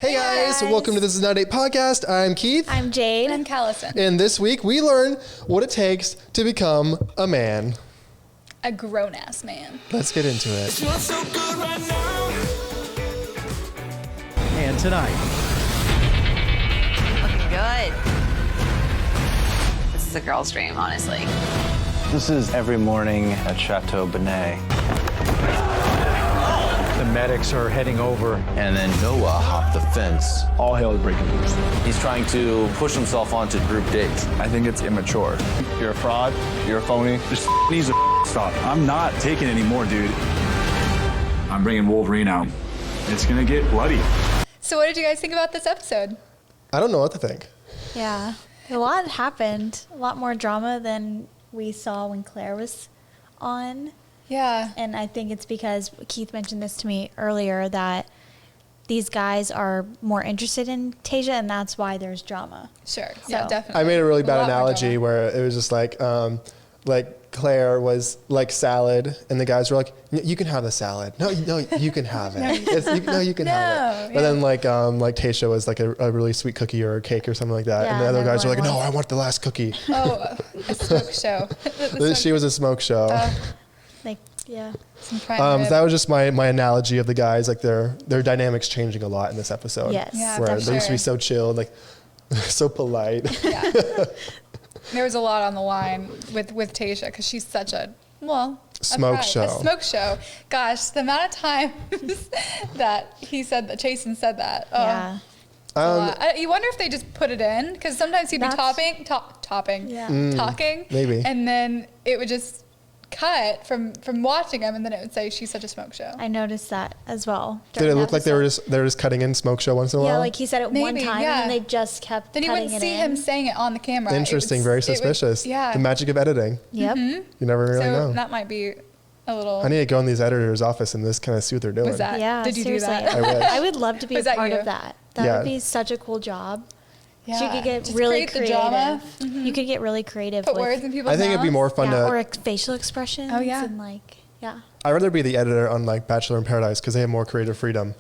Hey guys, welcome to This Is Not a Date podcast. I'm Keith. I'm Jade. And I'm Callison. And this week we learn what it takes to become a man. A grown-ass man. Let's get into it. So good right now. And tonight. Looking good. This is a girl's dream, honestly. This is every morning at Chateau Bennett. The medics are heading over. And then Noah hopped the fence. All hell is breaking loose. He's trying to push himself onto group dates. I think it's immature. You're a fraud. You're a phony. This needs to stop. I'm not taking any more, dude. I'm bringing Wolverine out. It's gonna get bloody. So what did you guys think about this episode? I don't know what to think. Yeah, a lot happened. A lot more drama than we saw when Clare was on. Yeah. And I think it's because Keith mentioned this to me earlier that these guys are more interested in Tayshia, and that's why there's drama. Sure. Yeah, So- definitely. I made a really bad lot more analogy drama. where it was just like Claire was like salad, and the guys were like, "You can have the salad. No, you can have it. You can have it." But then like Tayshia was like a really sweet cookie or a cake or something like that, Yeah, and the other and guys were like, everyone "No, I want the last cookie." Oh, a smoke show. She was a smoke show. Like, yeah. Some prime rib. That was just my analogy of the guys. Like their dynamics changing a lot in this episode. Yes. Yeah, where for they used to be sure. so chill, like so polite. Yeah. There was a lot on the line with Tayshia because she's such a Smoke a show. smoke show. Gosh, the amount of times that he said that, Chasen said that. Oh, Yeah. it's a lot. You wonder if they just put it in because sometimes he'd be talking, maybe. and then it would just cut from watching him, and then it would say she's such a smoke show. I noticed that as well. Did it during the look like they were episode. just cutting in smoke show once in a while? Yeah, like he said it one Maybe, time, yeah. and they just kept Then you cutting wouldn't it see in. him saying it on the camera. Interesting, very suspicious. Yeah. The magic of editing. Yep. You never really So know. that might be a little. I need to go in these editors' office and just kind of see what they're doing. Was that? Yeah. Did you seriously. do that? I wish. I would love to be a Was that part you? of that. That Yeah. would be such a cool job. Yeah. She could get Just really create the drama. creative. You could get really creative. Put with, words in people's I think it'd be mouths. more fun yeah, to. or facial expressions. Oh, yeah. And like, yeah. I'd rather be the editor on like Bachelor in Paradise because they have more creative freedom.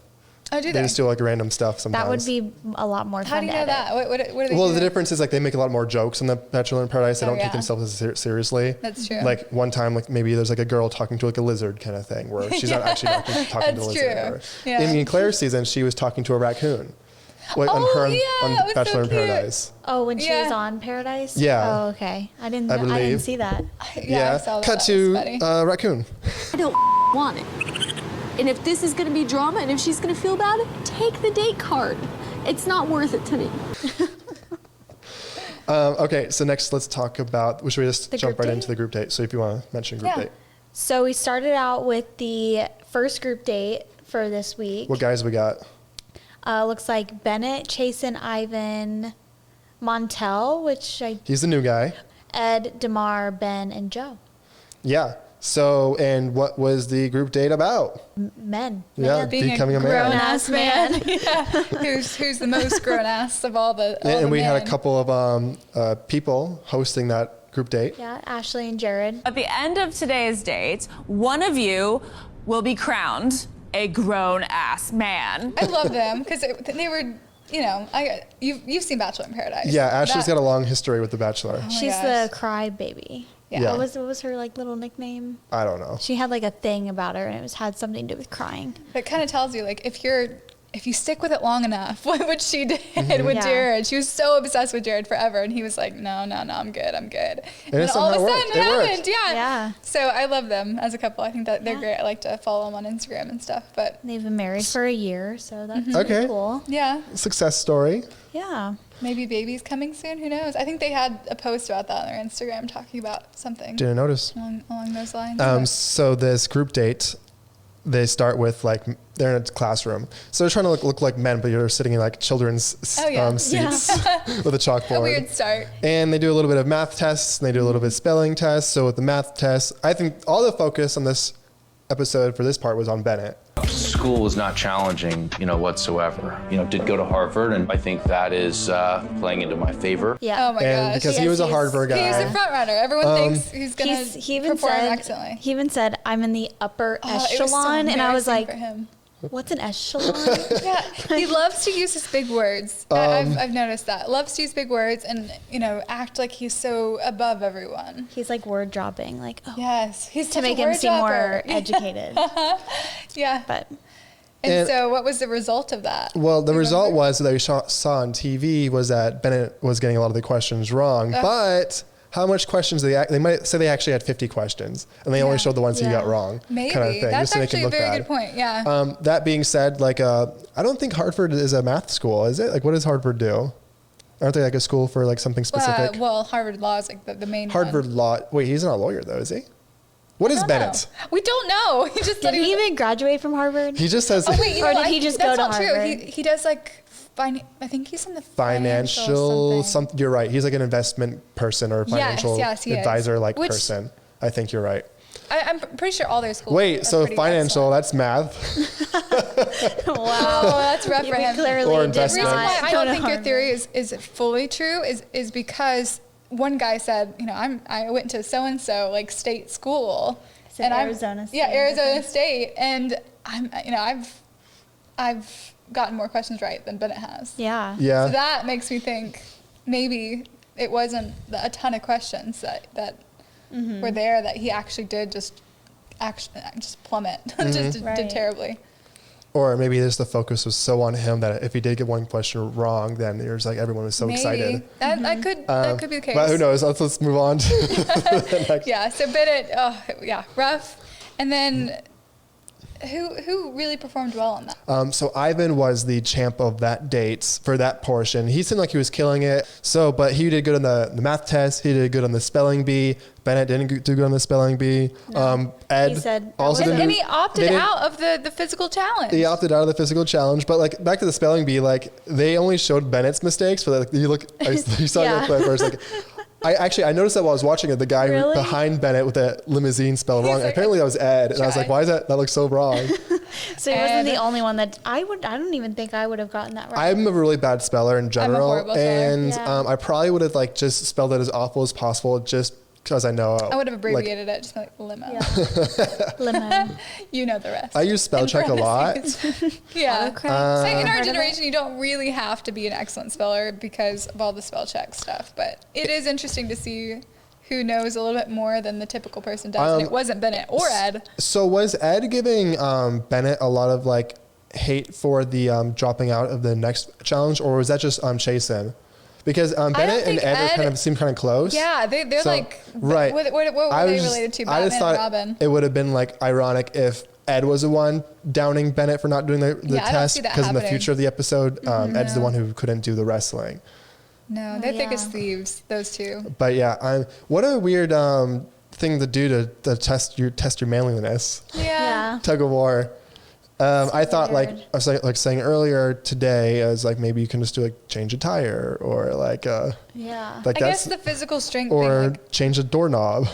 Oh, do They they? just do like random stuff sometimes. That would be a lot more How fun do you to know edit. that? What are they Well, doing? the difference is like they make a lot more jokes on the Bachelor in Paradise. They Oh, don't take yeah. themselves as seriously. That's true. Like one time, like maybe there's like a girl talking to like a lizard kind of thing where she's not actually talking to the That's lizard. true. Yeah. In Clare's season, she was talking to a raccoon. Like Oh, on yeah, on that was so Bachelor in cute. Paradise. Oh, when she was Yeah. on Paradise? Yeah. Oh, okay. I didn't believe. see that. Yeah, I saw that. Cut That to was funny. raccoon. I don't want it. And if this is going to be drama and if she's going to feel about it, take the date card. It's not worth it to me. Okay, so next let's talk about. Should we just The jump group right date? into the group date? So if you want to mention group Yeah. date, So we started out with the first group date for this week. what guys we got? Looks like Bennett, Chasen, Ivan, Montel, which He's the new guy. Ed, Damar, Ben, and Joe. Yeah. So and what was the group date about? Men. Yeah, Being becoming a man. grown-ass man. Yeah. Who's the most grown-ass of all the all And the we had a men. couple of people hosting that group date. Yeah, Ashley and Jared. At the end of today's date, one of you will be crowned a grown-ass man. I love them because they were, you've seen Bachelor in Paradise. Yeah, Ashley's That- got a long history with The Bachelor. She's gosh. the cry baby. Yeah. What was her like little nickname? I don't know. She had like a thing about her, and it had something to do with crying. It kind of tells you like if you stick with it long enough, what she did Mm-hmm. with Yeah. Jared. She was so obsessed with Jared forever, and he was like, no, I'm good. And then all of a somehow sudden worked. it It worked. happened. Yeah. Yeah. So I love them as a couple. I think that they're Yeah. great. I like to follow them on Instagram and stuff. But They've been married for a year, so that's Okay. pretty cool. yeah, Success story. Yeah. maybe babies coming soon. Who knows? I think they had a post about that on their Instagram talking about something Didn't notice. along those lines. So this group date, they start with like they're in a classroom. So they're trying to look like men, but you're sitting in like children's Oh, yeah. seats with a chalkboard. A weird start. And they do a little bit of math tests, and they do a little bit of spelling tests. So with the math tests, I think all the focus on this episode for this part was on Bennett. School was not challenging, whatsoever. Did go to Harvard, and I think that is playing into my favor. Yeah. Oh my And gosh. because he was a Harvard guy. He's a front runner. Everyone thinks he's gonna he even perform said excellently. he even said I'm in the upper Oh, it was so echelon, and I was embarrassing like, for him. What's an echelon? Yeah, he loves to use his big words. I've noticed that. Loves to use big words and, act like he's so above everyone. He's like word dropping, like, oh. Yes, he's to make him seem more educated. Yeah. But and so what was the result of that? Well, the result was that we saw on TV was that Bennett was getting a lot of the questions wrong, but how much questions they might say they actually had 50 questions and they only showed the ones he got wrong. Maybe. Kind of thing, That's just to make actually him a look very bad. good point. Yeah. That being said, like, I don't think Hartford is a math school, is it? Like, what does Hartford do? Aren't they like a school for like something specific? Well, Harvard Law is like the main Harvard one. Law. Wait, he's not a lawyer though, is he? What is Bennett? We don't know. He just did he even graduate from Harvard? He just says. Oh wait, or did he just go to That's not Harvard? true. He does like I think he's in the financial something. something. You're right. He's like an investment person or a financial Yes, he is. advisor like Which- person. I think you're right. I'm pretty sure all their schools. Wait, are so pretty financial, excellent. that's math. Wow. Oh, that's rough for him. Clearly Or did The reason investment. why I go don't to think your Harvard. theory is fully true is because one guy said, I went to so and so like state school, Said and Arizona State. Yeah, Arizona State, and I've gotten more questions right than Bennett has. Yeah. Yeah. So that makes me think maybe it wasn't a ton of questions that were there that he actually did just plummet, just Right. did terribly. Or maybe just the focus was so on him that if he did get one question wrong, then there's like everyone was so Maybe. excited. That could be the case. But who knows? Let's move on to the next. Yeah, so Bennett, rough. And then who really performed well on that? So Ivan was the champ of that date for that portion. He seemed like he was killing it. But he did good on the math test. He did good on the spelling bee. Bennett didn't do good on the spelling bee. Ed He said also didn't. And he opted out of the physical challenge. He opted out of the physical challenge, but like back to the spelling bee, like they only showed Bennett's mistakes. But like you saw Yeah. the clip where it's like, I noticed that while I was watching it, the guy Really? behind Bennett with the limousine spelled wrong. like, Apparently that was Ed, and I was like, try. why is that looks so wrong? So he wasn't the only one that I don't even think I would have gotten that right. I'm a really bad speller in general, horrible speller. and Yeah. I probably would have like just spelled it as awful as possible, just because I know. I would have like, abbreviated it, just like limo. Yeah. Limo. You know the rest. I use spell check a lot. Yeah. Autocorrect. So in our Heard of it? generation, you don't really have to be an excellent speller because of all the spell check stuff. But it is interesting to see who knows a little bit more than the typical person does. And it wasn't Bennett or Ed. So was Ed giving Bennett a lot of like hate for the dropping out of the next challenge, or was that just Chasen? Because Bennett and think Ed seem kind of close. Yeah, they're So, like, right. What were they related to? I Batman just and thought Robin? it would have been like ironic if Ed was the one downing Bennett for not doing the Yeah, I don't test, see that because in the happening. future of the episode, Ed's the one who couldn't do the wrestling. No, they're thick as yeah. thieves, those two. But yeah, what a weird thing to do to test your manliness. Yeah. Tug of war. I thought like weird. I was like saying earlier today, I was like maybe you can just do like change a tire or like Yeah. like I guess the physical strength thing, or like, change a doorknob.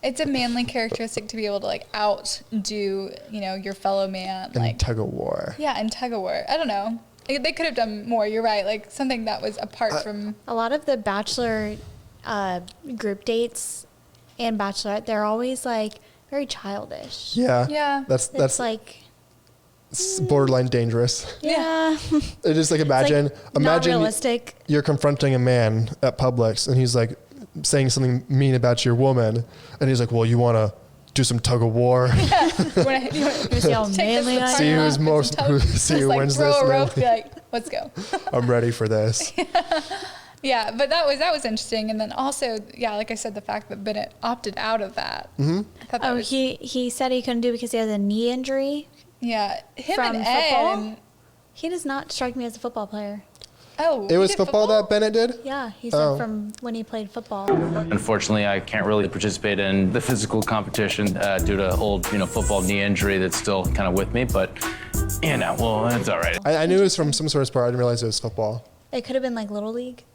it's a manly characteristic to be able to like outdo, your fellow man. In Like, tug of war. yeah, in tug of war. I don't know. They could have done more. You're right. Like something that was apart from. A lot of the Bachelor group dates and Bachelorette, they're always like very childish. Yeah. Yeah. That's like, borderline dangerous. yeah. It's just like imagine not realistic. you're confronting a man at Publix and he's like saying something mean about your woman and he's like, well, you want to do some tug of war? You wanna See how take this manly to the I See parking am? lot, who's put most- some tug- see just, who like, wins throw this a now. rope, be like, let's go. I'm ready for this. Yeah, but that was interesting. And then also, yeah, like I said, the fact that Bennett opted out of that. Mm-hmm. I thought that Oh, was, he said he couldn't do it because he has a knee injury yeah, him from and Ed. football. And, He does not strike me as a football player. oh, It he was did football that Bennett did? Yeah, he said Oh. from when he played football. Unfortunately, I can't really participate in the physical competition due to old, football knee injury that's still kind of with me. But, well, it's all right. I knew it was from some sort of sport. I didn't realize it was football. It could have been like Little League.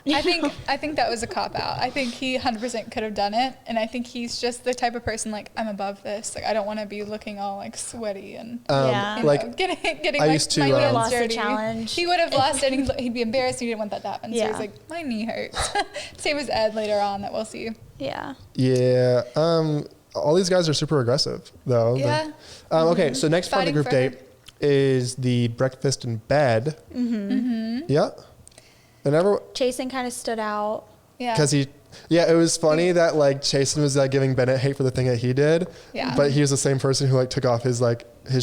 I think that was a cop out. I think he 100% could have done it, and I think he's just the type of person like, I'm above this. Like I don't want to be looking all like sweaty and Yeah. Like, getting I my, used to, my hands lost the dirty. challenge. He would have lost it. And he'd be embarrassed. He didn't want that to happen. So Yeah. he's like, my knee hurts. Same as Ed later on that we'll see. Yeah. yeah. All these guys are super aggressive though. Yeah. Okay, so next part of the Fighting group for date. her. is the breakfast in bed. Yeah. And Chasen kind of stood out. Yeah. Because it was funny that like Chasen was giving Bennett hate for the thing that he did. Yeah. But he was the same person who like took off his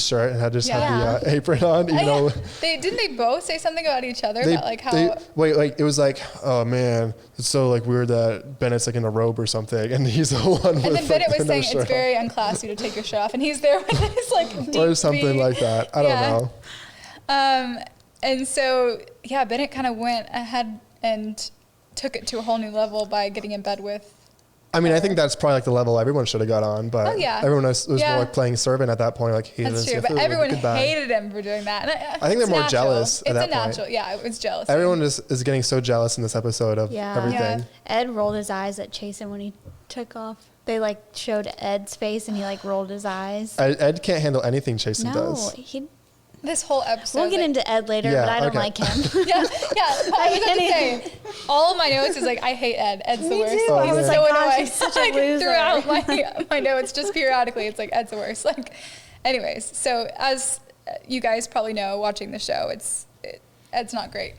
shirt and had the apron on, even though didn't they both say something about each other about like how it was like, oh man, it's so like weird that Bennett's like in a robe or something and he's the one with, and then Bennett was saying it's very on. unclassy to take your shirt off and he's there with his like deep or something like that. I don't know. And so Bennett kind of went ahead and took it to a whole new level by getting in bed with. I mean, I think that's probably like the level everyone should have got on, but everyone was more like playing servant at that point. Like he that's true, but everyone hated him for doing that. And I think they're more jealous at that point. It's a natural, it was jealous. Everyone is getting so jealous in this episode of everything. Yeah. Ed rolled his eyes at Chasen when he took off. They like showed Ed's face and he like rolled his eyes. Ed can't handle anything Chasen does. This whole episode. We'll get into Ed later, but I don't like him. I was going to say, all of my notes is like, I hate Ed. Ed's the worst. Too. I was so gosh, he's such a loser. Throughout my notes, just periodically, it's like, Ed's the worst. Like, anyways, so as you guys probably know, watching the show, Ed's not great.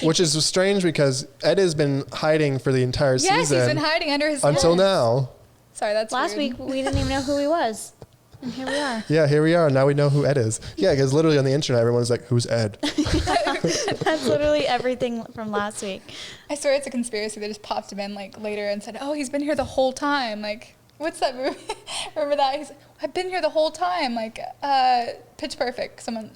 Which is strange because Ed has been hiding for the entire season. Yes, he's been hiding under his until now. Sorry, that's last week we didn't even know who he was. And here we are. Yeah, here we are. Now we know who Ed is. Yeah, because literally on the internet, everyone's like, who's Ed? That's literally everything from last week. I swear it's a conspiracy. They just popped him in like later and said, oh, he's been here the whole time. Like, what's that movie? Remember that? He's like, I've been here the whole time. Like, Pitch Perfect. Someone.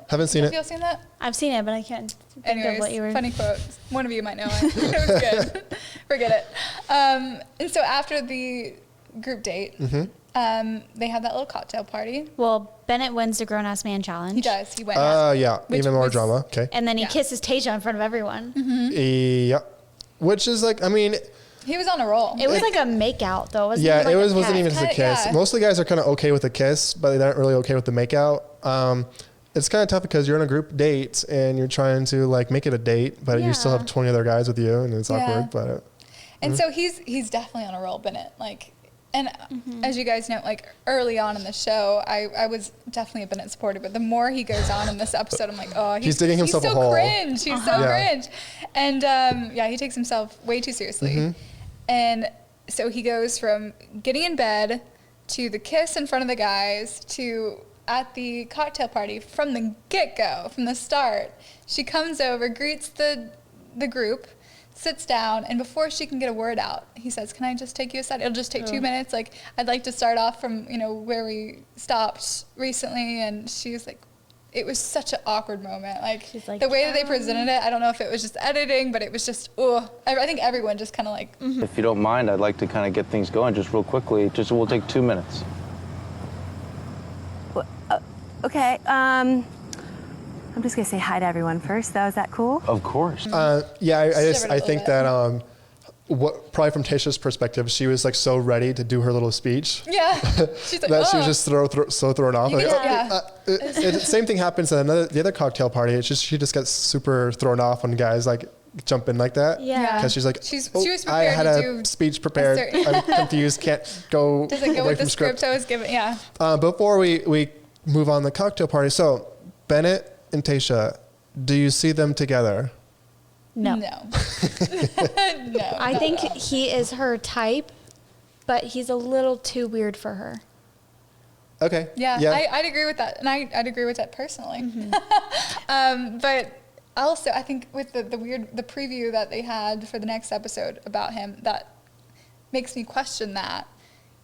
Haven't seen it. Have you all seen that? I've seen it, but I can't think Anyways, of what you were. Funny quote. One of you might know it. It was good. Forget it. And so after the group date, they have that little cocktail party. Well, Bennett wins the grown ass man challenge. He does. He went. Even more drama. Okay. And then he kisses Tayshia in front of everyone. Yeah, which is like, I mean, he was on a roll. It was like a makeout though, wasn't it? Yeah, Like it wasn't even just a kiss. Most of the guys are kind of okay with a kiss, but they aren't really okay with the makeout. It's kind of tough because you're on a group date and you're trying to like make it a date, but you still have 20 other guys with you, and it's awkward. But and so he's definitely on a roll, Bennett. Like. And as you guys know, like early on in the show, I was definitely a Bennett supporter. But the more he goes on in this episode, I'm like, oh, he's digging himself a hole. Cringe. He's so cringe. And he takes himself way too seriously. And so he goes from getting in bed to the kiss in front of the guys to at the cocktail party from the get-go, from the start. She comes over, greets the group, sits down, and before she can get a word out, he says, can I just take you aside? It'll just take 2 minutes. Like, I'd like to start off from, where we stopped recently. And she's like, it was such an awkward moment. Like the way that they presented it, I don't know if it was just editing, but it was just, I think everyone just kind of like. If you don't mind, I'd like to kind of get things going just real quickly. We'll take 2 minutes. Okay, I'm just gonna say hi to everyone first, though. Is that cool? Of course. I think that probably from Tayshia's perspective, she was like so ready to do her little speech. Yeah. She's like, that she was just so thrown off. Like, same thing happens at the other cocktail party. It's just she just gets super thrown off when guys like jump in like that. Yeah. Because she's like, she was prepared I had to a do speech prepared. I'm confused. Can't go. Doesn't go with the script I was given. Yeah. Before we move on the cocktail party, so Bennett and Tayshia, do you see them together? No. No. I think he is her type, but he's a little too weird for her. Okay. Yeah. I'd agree with that. And I'd agree with that personally. But also, I think with the preview that they had for the next episode about him, that makes me question that,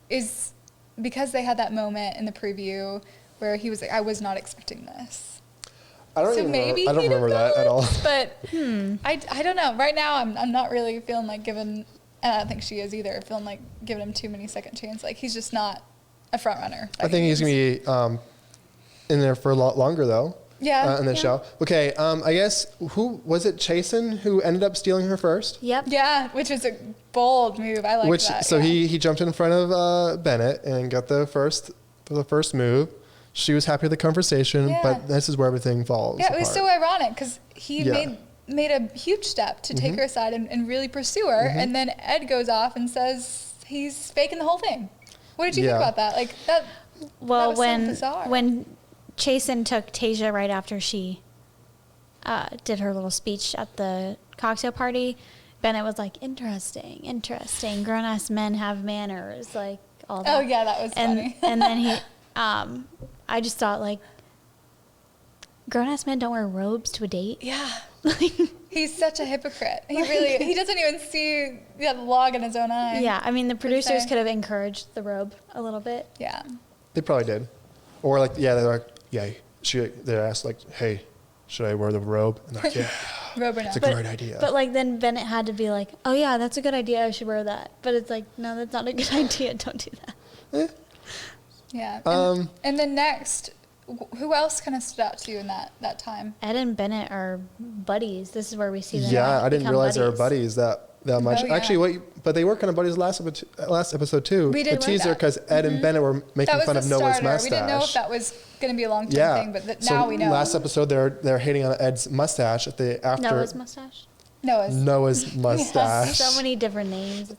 is because they had that moment in the preview where he was like, I was not expecting this. I don't remember that at all. But I don't know. Right now, I'm not really feeling like giving, and I don't think she is either, feeling like giving him too many second chances. Like, he's just not a front runner. I think he's going to be in there for a lot longer, though. Yeah. In the show. Okay, I guess, who was it, Chasen, who ended up stealing her first? Yep. Yeah, which was a bold move. I like that. So he jumped in front of Bennett and got the first move. She was happy with the conversation, but this is where everything falls apart. It was so ironic because he made a huge step to take her aside and really pursue her, and then Ed goes off and says he's faking the whole thing. What did you think about that? Like that. Well, that was so bizarre. when Chasen took Tayshia right after she did her little speech at the cocktail party. Bennett was like, interesting. Grown-ass men have manners, like all that. Oh, yeah, that was funny. And then he, I just thought, like, grown-ass men don't wear robes to a date. Yeah. He's such a hypocrite. He doesn't even see the log in his own eye. Yeah, I mean, the producers could have encouraged the robe a little bit. Yeah. They probably did. Or like, yeah, they're like, yeah, they asked like, hey, should I wear the robe? And they're like, yeah. Robe or It's not. a great idea. But like then Bennett had to be like, oh yeah, that's a good idea. I should wear that. But it's like, no, that's not a good idea. Don't do that. Yeah. And then next, who else kind of stood out to you in that time? Ed and Bennett are buddies. This is where we see them. Yeah, I didn't become realize they were buddies. buddies that much. Oh, yeah. Actually, but they were kind of buddies last episode too. We did the like teaser that. because Ed and Bennett were making That was fun the of Noah's starter. mustache. We didn't know if that was going to be a long-term thing, but so now we know. Last episode, they're hating on Ed's mustache after Noah's mustache. Noah's mustache. So many different names.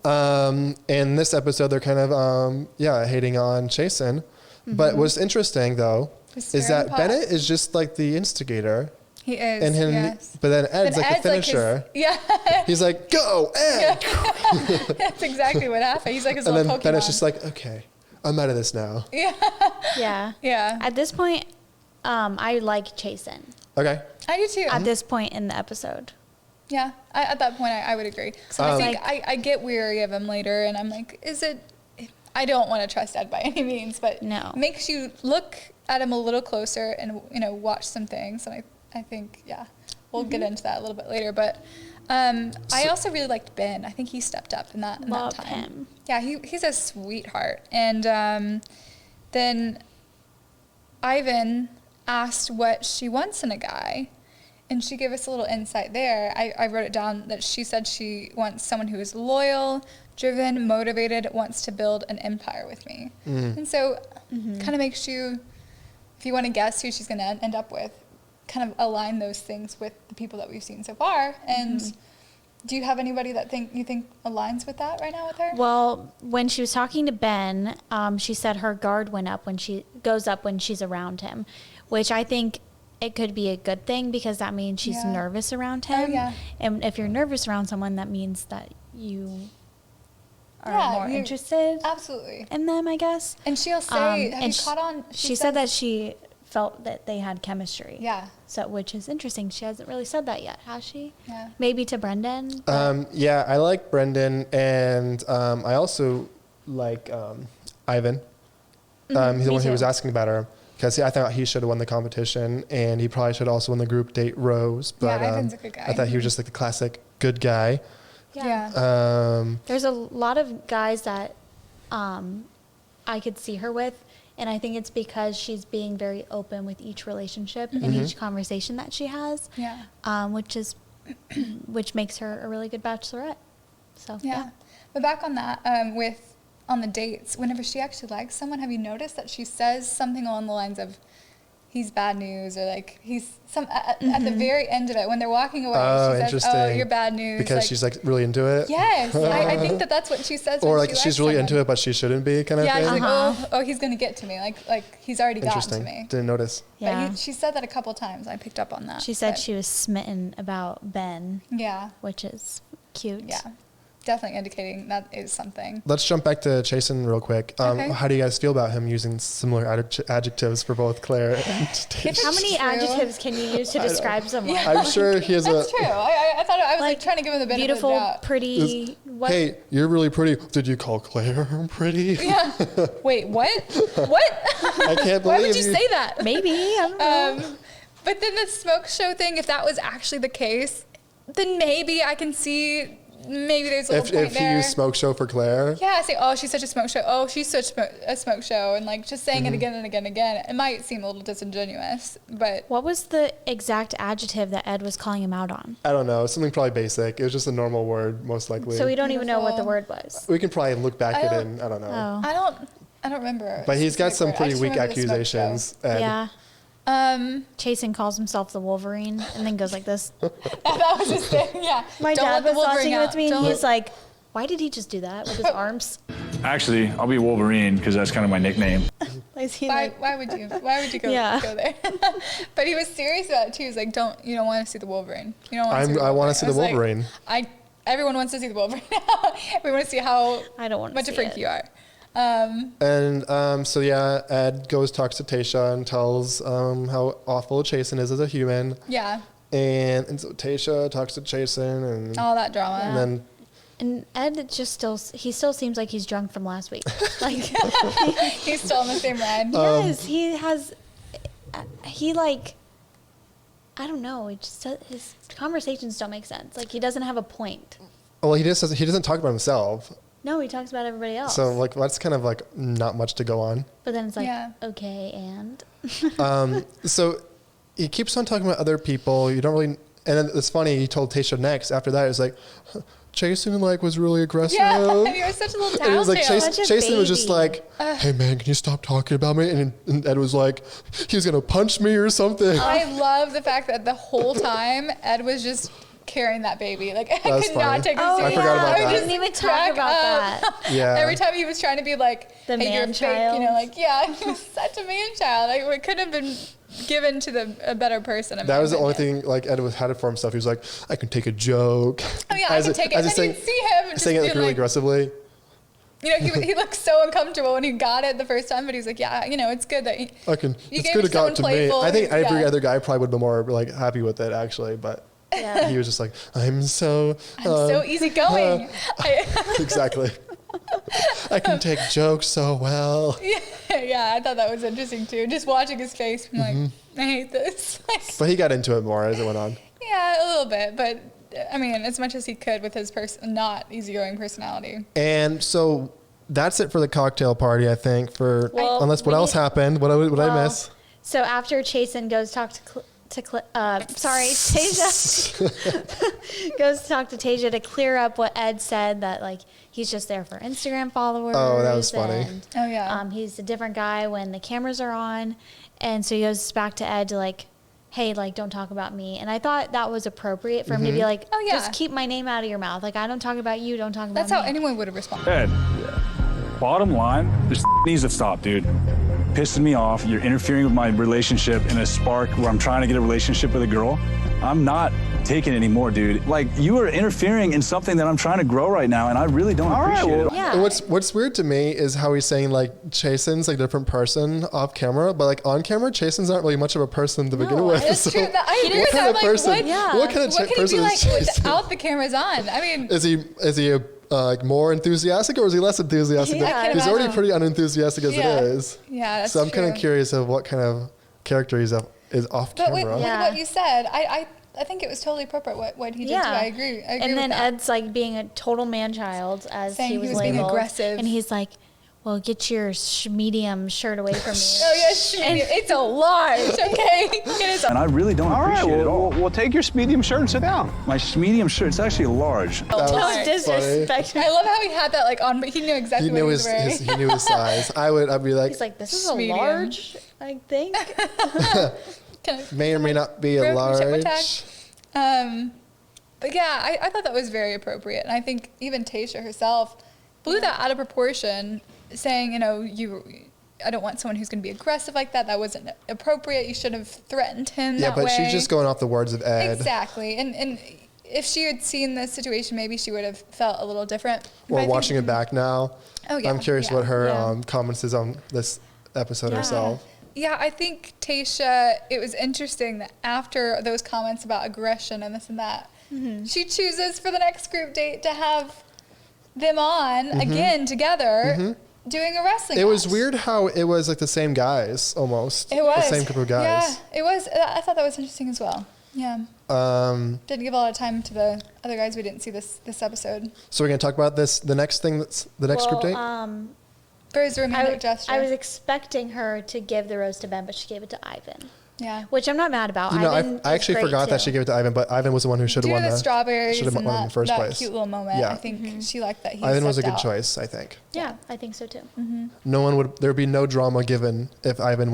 In this episode, they're kind of hating on Chasen. But what's interesting though is that Bennett is just like the instigator. He is. And him, yes. but then Ed's like the finisher. Yeah. He's like, go, Ed. Yeah. That's exactly what happened. He's like his And little then Pokemon. Bennett's just like, okay, I'm out of this now. Yeah. Yeah. Yeah. At this point, I like Chasen. Okay. I do too. At this point in the episode. Yeah. at that point, I would agree. I think I get weary of him later, and I'm like, is it? I don't want to trust Ed by any means, but no. Makes you look at him a little closer and watch some things. And I think we'll get into that a little bit later. But I also really liked Ben. I think he stepped up in that time. Him. Yeah, he's a sweetheart. And then Ivan asked what she wants in a guy. And she gave us a little insight there. I wrote it down that she said she wants someone who is loyal, driven, motivated, wants to build an empire with me. And so kind of makes you, if you want to guess who she's going to end up with, kind of align those things with the people that we've seen so far. And do you have anybody that you think aligns with that right now with her? Well, when she was talking to Ben, she said her guard went up when she goes up when she's around him, which I think it could be a good thing because that means she's nervous around him. Oh, yeah. And if you're nervous around someone, that means that you are more interested in them, I guess. And she'll say, have you caught on? She said that she felt that they had chemistry. Yeah. So, which is interesting. She hasn't really said that yet, has she? Yeah. Maybe to Brendan. Yeah, I like Brendan, and I also like Ivan. He's the one who was asking about her. Because I thought he should have won the competition, and he probably should also won the group date rose. But Ivan's a good guy. I thought he was just like the classic good guy. Yeah. There's a lot of guys that I could see her with, and I think it's because she's being very open with each relationship and each conversation that she has. Yeah. Which makes her a really good bachelorette. So yeah. But back on that, on the dates, whenever she actually likes someone, have you noticed that she says something along the lines of, he's bad news, or like at the very end of it, when they're walking away, she says, oh, you're bad news. Because she's like really into it? Yes, I think that's what she says. Or when like she she's likes really someone. into it, but she shouldn't be kind of thing? Yeah, she's like, oh, he's going to get to me. Like he's already gotten to me. Didn't notice. Yeah. But she said that a couple times. I picked up on that. She said she was smitten about Ben. Yeah. Which is cute. Yeah. Definitely indicating that is something. Let's jump back to Chasen real quick. Okay. How do you guys feel about him using similar adjectives for both Claire and Tayshia? How many adjectives can you use to describe someone? I'm sure he has That's true. I thought I was like trying to give him the benefit beautiful, of the doubt. pretty. What? Hey, you're really pretty. Did you call Claire pretty? Yeah. Wait, what? What? I can't believe Why would you say that? Maybe. I don't know. But then the smoke show thing, if that was actually the case, then maybe I can see. Maybe there's a little point if there. he used smoke show for Claire. Yeah, I say, oh, she's such a smoke show. Oh, she's such a smoke show. And like just saying it again and again and again. It might seem a little disingenuous, but. What was the exact adjective that Ed was calling him out on? I don't know. Something probably basic. It was just a normal word, most likely. So we don't even know what the word was. We can probably look back at it and I don't know. Oh. I don't remember. But he's got some I pretty just weak remember the smoke accusations. show. Ed. Yeah. Chasen calls himself the Wolverine and then goes like this. That was his thing, yeah. My Don't dad let the was watching Wolverine it out. with me and Don't he's like, why did he just do that with his arms? Actually, I'll be Wolverine because that's kind of my nickname. Like Is he why like, would you go Yeah. go there? But he was serious about it too. He's like, you don't want to see the Wolverine. You don't want to see the I Wolverine. want to see the was Wolverine. Like, everyone wants to see the Wolverine. We want to see how I don't want to much see a freak it. you are. So yeah, Ed goes talks to Tayshia and tells how awful Chasen is as a human. Yeah. And so Tayshia talks to Chasen and All that drama. and then And Ed still seems like he's drunk from last week. Like He's still on the same ride. yes, I don't know. It just his conversations don't make sense. Like he doesn't have a point. well he doesn't talk about himself. No, he talks about everybody else. So like that's kind of like not much to go on. but then it's like, Yeah. okay, and So he keeps on talking about other people. You don't really, and then it's funny. He told Tayshia next after that. It was like, Chasen like was really aggressive. Yeah, he was such a little And it was like tattletale. Such a Chasen was just baby. like, "Hey man, can you stop talking about me?" And Ed was like, "He was gonna punch me or something." I love the fact that the whole time Ed was just carrying that baby. Like I was could funny. not take him Oh, seriously. I forgot about I would that. just didn't even talk crack about up. that. Yeah. Every time he was trying to be like, The hey, you're man fake, child. you know, like yeah, he was such a man child. Like it could have been given to a better person. in That my was the only opinion. thing like Ed had it for himself. He was like, "I can take a joke." Oh yeah, I can take it. And saying, you'd see him just saying it being like really aggressively. You know, he looked so uncomfortable when he got it the first time, but he was like, yeah, you know, it's good that you It's gave good me it got to someone me. playful. I think every Yeah. other guy probably would be more like happy with it actually, but Yeah. he was just like, I'm so easygoing. exactly. I can take jokes so well. Yeah, I thought that was interesting too. Just watching his face, I'm like, I hate this. But he got into it more as it went on. Yeah, a little bit, but I mean, as much as he could with his not easy-going personality. And so that's it for the cocktail party, I think. Well, Unless what else happened? What I miss? So after Chasen goes talk Tayshia goes to talk to Tayshia to clear up what Ed said, that like he's just there for Instagram followers. Oh, that was funny. And, Oh, yeah. he's a different guy when the cameras are on, and so he goes back to Ed to like, hey, like don't talk about me. And I thought that was appropriate for him to be like, Oh, yeah. just keep my name out of your mouth. Like I don't talk about you, don't talk about That's me. how anyone would have responded. Ed, bottom line, this needs to stop, dude. Pissing me off. You're interfering with my relationship in a spark where I'm trying to get a relationship with a girl. I'm not taking it anymore, dude. Like, you are interfering in something that I'm trying to grow right now, and I really don't appreciate it. Yeah. And what's weird to me is how he's saying like Chasen's like a different person off camera, but like on camera, Chasen's not really much of a person to begin with. It's So true. I agree what with kind that. of Like, person? What kind of what can he person be like is Chasen? without the cameras on? I mean, Is he like more enthusiastic or is he less enthusiastic? Yeah, I can He's already imagine. pretty unenthusiastic as Yeah. it is. Yeah, that's So I'm kind true. of curious of what kind of character is off But with camera. what you said, I think it was totally appropriate what he did Yeah. too. I agree And with then that. Ed's like being a total man-child, as Saying he was being labeled. aggressive. And he's like, well, get your Smedium shirt away from me. Oh yes, it's a large. Okay, it is. And I really don't appreciate it at all. Well, take your medium shirt and sit down. My medium shirt, it's actually a large. That was Don't funny. disrespect me. I love how he had that like on, but he knew exactly He knew what his, he was wearing. he knew his size. I'd be like, He's like, this is a Smedium. large, I think. Kind of may or may not be a broke your check large. tag. But yeah, I thought that was very appropriate, and I think even Tayshia herself blew that out of proportion, saying, you know, I don't want someone who's going to be aggressive like that. That wasn't appropriate. You should have threatened him. Yeah, that but way. she's just going off the words of Ed. Exactly, and if she had seen this situation, maybe she would have felt a little different. But I Or think- watching it back now. Oh, yeah, I'm curious yeah, what her yeah. comments is on this episode herself. Yeah, I think Tayshia, it was interesting that after those comments about aggression and this and that, she chooses for the next group date to have them on again together doing a wrestling It was match. weird how it was like the same guys almost. It was. The same group of guys. Yeah, it was. I thought that was interesting as well. Yeah. Didn't give a lot of time to the other guys we didn't see this episode. So we're going to talk about the next thing that's the next group date? For his romantic gesture. I was expecting her to give the rose to Ben, but she gave it to Ivan. Yeah. Which I'm not mad about. You know, Ivan I is actually great, forgot that too. she gave it to Ivan, but Ivan was the one who should have Due won to the strawberries should have and won in the first that place. cute little moment, Yeah. I think she liked that he Ivan was a stepped good out. choice, I think. Yeah, I think so too. There'd be no drama given if Ivan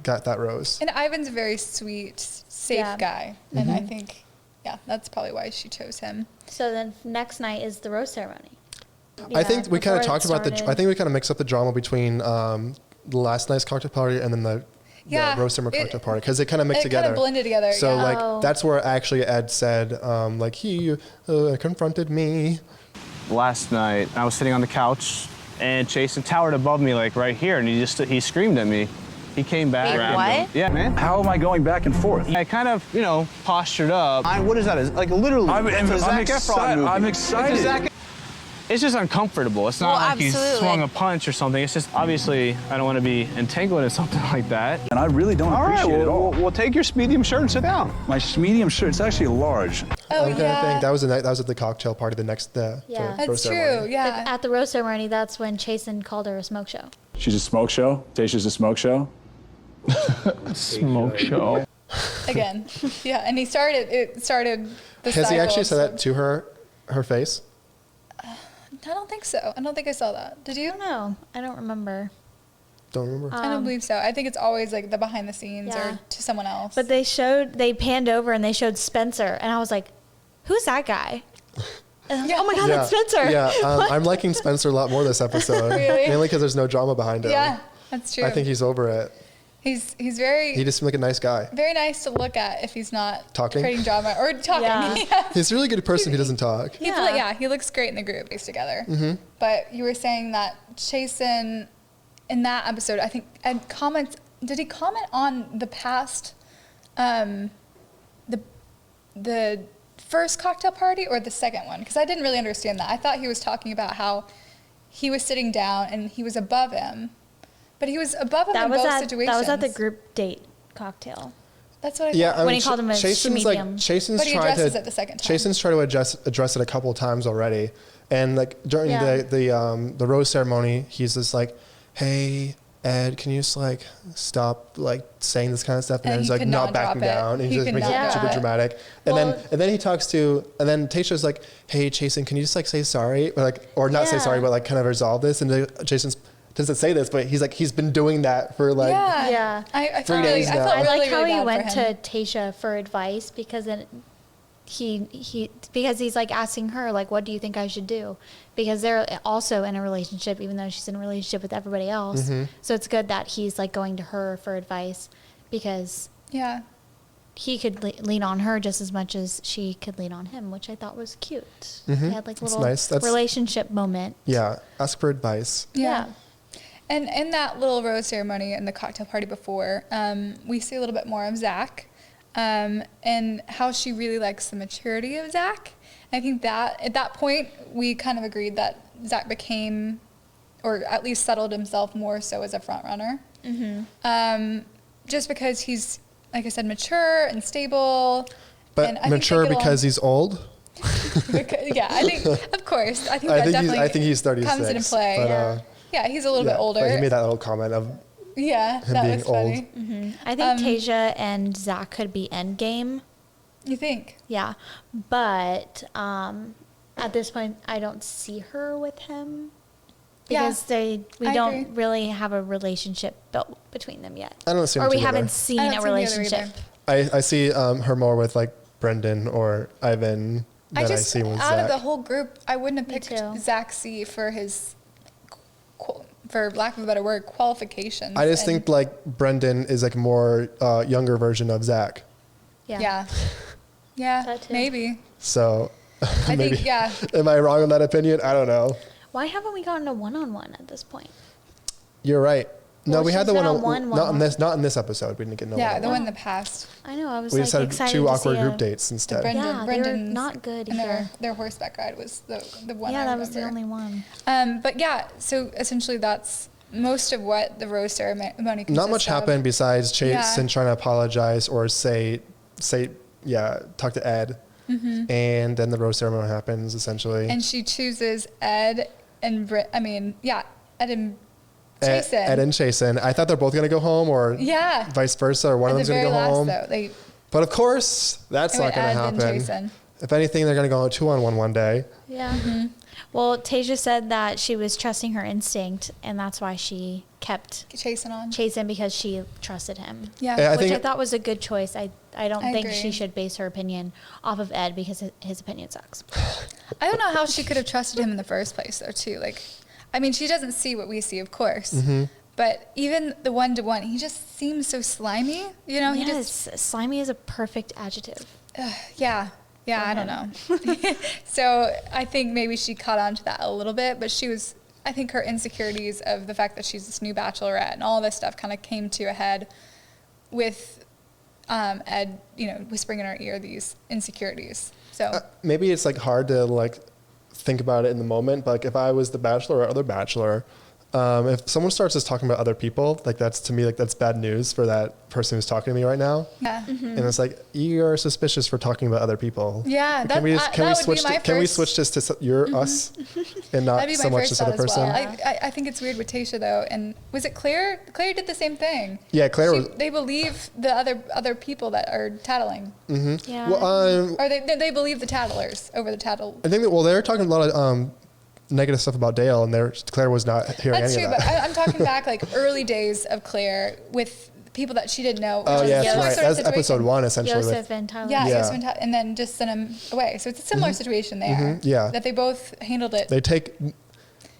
got that rose. And Ivan's a very sweet, safe Yeah. guy. And I think, that's probably why she chose him. So then next night is the rose ceremony. I think we kind of before it talked about I started. think we kind of mixed up the drama between last night's cocktail party and then the roast ceremony cocktail party because they kind of mixed together. It kind of blended together. So like that's where actually Ed said like he confronted me. Last night, I was sitting on the couch, and Chasen towered above me, like right here, and he screamed at me. He came back. Wait, what? Yeah, man. How am I going back and forth? I kind of, postured up. What is that? It's like literally. I'm excited. It's just uncomfortable. It's not like absolutely. he's swung a punch or something. It's just obviously I don't want to be entangled in something like that. And I really don't appreciate it at all. We'll take your Smedium shirt and sit down. My Smedium shirt, it's actually large. Oh, I'm gonna think that was at the cocktail party the next day. Yeah. That's true. Yeah. At the rose ceremony, that's when Chasen called her a smoke show. She's a smoke show. Tayshia's a smoke show. Smoke show. Again. Yeah. And it started the Has cycle. he actually said that to her face? I don't think so. I don't think I saw that. Did you? No, I don't remember. Don't remember. I don't believe so. I think it's always like the behind the scenes or to someone else. But they panned over and they showed Spencer, and I was like, who's that guy? And I was like, oh my God, that's Spencer. Yeah, I'm liking Spencer a lot more this episode. Really? Mainly because there's no drama behind him. Yeah, that's true. I think he's over it. He's very. He just seems like a nice guy. Very nice to look at if he's not Talking? creating drama or talking. Yeah. He's a really good person who doesn't talk. He looks great in the group based together. Mm-hmm. But you were saying that Chasen, in that episode, I think Ed comments. Did he comment on the past, the first cocktail party or the second one? Because I didn't really understand that. I thought he was talking about how he was sitting down and he was above him. But he was above him in both situations. That was at the group date cocktail. That's what I Yeah, thought. I When mean, he called him a Chasen's Smedium. But he addresses it the second time. Chasen's tried to address it a couple of times already, and like during the rose ceremony, he's just like, "Hey, Ed, can you just like stop like saying this kind of stuff?" And then he's like not backing down, and he just makes it super dramatic. And then he talks to, and then Tayshia's like, "Hey, Chasen, can you just like say sorry, or not say sorry, but like kind of resolve this?" And Chasen's doesn't say this, but he's been doing that for like I 3 days now. I like how really he bad went for him. to Tayshia for advice because because he's like asking her like, what do you think I should do? Because they're also in a relationship, even though she's in a relationship with everybody else. Mm-hmm. So it's good that he's like going to her for advice because he could lean on her just as much as she could lean on him, which I thought was cute. Mm-hmm. They had like a That's little nice. relationship moment. Yeah, ask for advice. Yeah. And in that little rose ceremony and the cocktail party before, we see a little bit more of Zach and how she really likes the maturity of Zach. I think that at that point, we kind of agreed that Zach became, or at least settled himself more so as a front runner. Mm-hmm. Just because he's, like I said, mature and stable. But and mature because he's old? I think, of course. I think that definitely I think he's 36. comes into play. But, yeah, he's a little bit older. But he made that little comment of him that being was old. funny. Mm-hmm. I think Tayshia and Zach could be endgame. You think? Yeah, but at this point, I don't see her with him because we don't really have a relationship built between them yet. I don't see them or we together. haven't seen a relationship. I see her more with like Brendan or Ivan than I see with Zach. Out of the whole group, I wouldn't have picked Zach C for his, for lack of a better word, qualifications. I just think like Brendan is like a more younger version of Zach. Yeah, maybe. So I maybe, think, am I wrong on that opinion? I don't know. Why haven't we gotten a one-on-one at this point? You're right. No, Well, we had the she's one been on not in this episode. We didn't get no one. Yeah, the one in the past. I know. I was We like just had excited 2 to awkward see group dates instead. Brendan's not good and here. their horseback ride was the one. Yeah, I that was the remember. only one. But yeah, so essentially that's most of what the rose ceremony consists Not much of. happened besides Chasen trying to apologize or say talk to Ed, and then the rose ceremony happens essentially. And she chooses Ed and Ed and Chasen. Ed and Chasen. I thought they're both gonna go home, or vice versa, or one of them's gonna go home. Though, but of course, that's not gonna happen. If anything, they're gonna go 2-on-1 one day. Yeah. Mm-hmm. Well, Tayshia said that she was trusting her instinct, and that's why she kept Chasen because she trusted him. Yeah, which I thought was a good choice. I don't think agree. she should base her opinion off of Ed because his opinion sucks. I don't know how she could have trusted him in the first place, though. Too, like, I mean, she doesn't see what we see, of course, But even the one-to-one, he just seems so slimy. You know, slimy is a perfect adjective. Yeah, I don't know. So I think maybe she caught on to that a little bit, but I think her insecurities of the fact that she's this new bachelorette and all this stuff kind of came to a head with Ed, whispering in her ear these insecurities. So maybe it's like hard to like think about it in the moment, but like if I was the bachelor or other bachelor, if someone starts just talking about other people, like that's to me, like that's bad news for that person who's talking to me right now. Yeah. And it's like, you are suspicious for talking about other people. Yeah. Can we switch this to us and not so much this other person? Well. I think it's weird with Tayshia though. And was it Clare? Clare did the same thing. Yeah, Clare they believe the other people that are tattling. Mm-hmm. Yeah. Well, or they believe the tattlers over the tattle. I think that, they're talking a lot of, negative stuff about Dale, and Clare was not hearing That's any true, of that. but I'm talking back like early days of Clare with people that she didn't know. Oh yeah, that's right. That's episode 1 essentially. Joseph and Tyler. Yeah, Joseph and Tyler, and then just send him away. So it's a similar situation there. Mm-hmm. Yeah, that they both handled it. They take